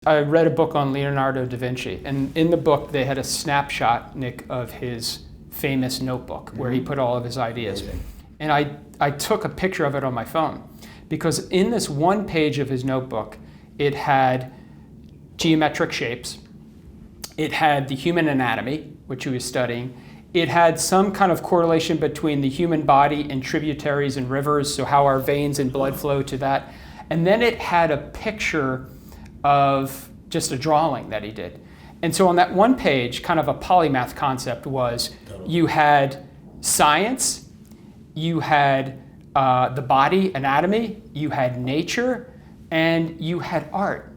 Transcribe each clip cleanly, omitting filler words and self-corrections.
I read a book on Leonardo da Vinci, and in the book they had a snapshot, Nick, of his famous notebook where he put all of his ideas. And I took a picture of it on my phone because in this one page of his notebook, it had geometric shapes, it had the human anatomy, which he was studying, it had some kind of correlation between the human body and tributaries and rivers, so how our veins and blood flow to that. And then it had a picture of just a drawing that he did. And so on that one page, kind of a polymath concept was you had science, you had the body anatomy, you had nature, and you had art.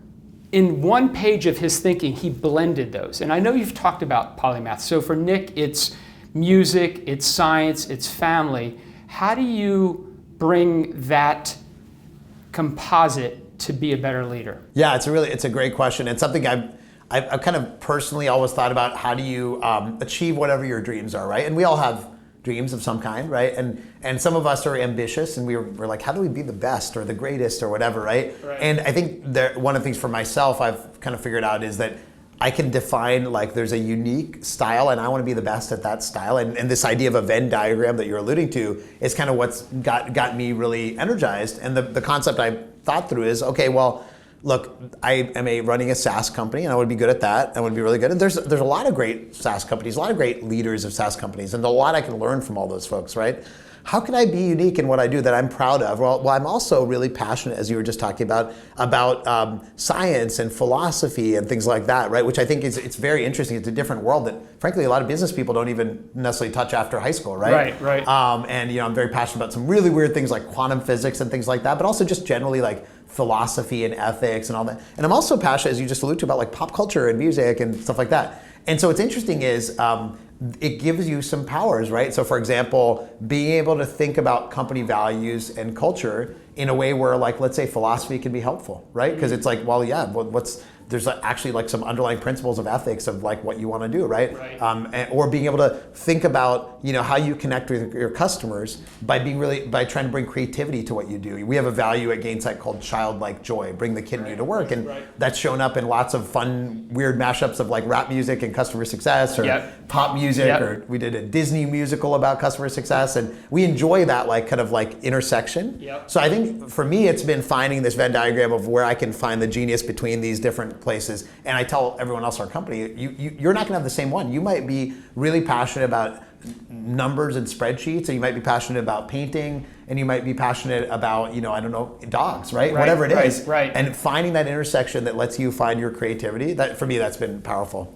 In one page of his thinking, he blended those. And I know you've talked about polymath. So for Nick, it's music, it's science, it's family. How do you bring that composite to be a better leader? Yeah, it's a great question. It's something I've kind of personally always thought about. How do you achieve whatever your dreams are, right? And we all have dreams of some kind, right? And some of us are ambitious, and we're like, how do we be the best or the greatest or whatever, right? And I think one of the things for myself I've kind of figured out is that I can define, like, there's a unique style and I want to be the best at that style. And this idea of a Venn diagram that you're alluding to is kind of what's got me really energized. And the concept I thought through is, okay, well, look, I am running a SaaS company, and I would be good at that. I would be really good. And there's a lot of great SaaS companies, a lot of great leaders of SaaS companies, and a lot I can learn from all those folks, right? How can I be unique in what I do that I'm proud of? Well, I'm also really passionate, as you were just talking about science and philosophy and things like that, right? Which I think it's very interesting. It's a different world that, frankly, a lot of business people don't even necessarily touch after high school, right? Right. And I'm very passionate about some really weird things like quantum physics and things like that, but also just generally like philosophy and ethics and all that. And I'm also passionate, as you just alluded to, about like pop culture and music and stuff like that. And so what's interesting is it gives you some powers, right? So for example, being able to think about company values and culture in a way where, like, let's say philosophy can be helpful, right? Because it's like, well, yeah, there's actually like some underlying principles of ethics of like what you want to do, right? Or being able to think about, how you connect with your customers by trying to bring creativity to what you do. We have a value at Gainsight called childlike joy, bring the kid in you to work. And that's shown up in lots of fun, weird mashups of like rap music and customer success, or pop music, or we did a Disney musical about customer success. And we enjoy that like kind of like intersection. So I think for me, it's been finding this Venn diagram of where I can find the genius between these different places. And I tell everyone else in our company, you're not gonna have the same one. You might be really passionate about numbers and spreadsheets, and you might be passionate about painting, and you might be passionate about, I don't know, dogs, right? Whatever it is. And finding that intersection that lets you find your creativity, that for me, that's been powerful.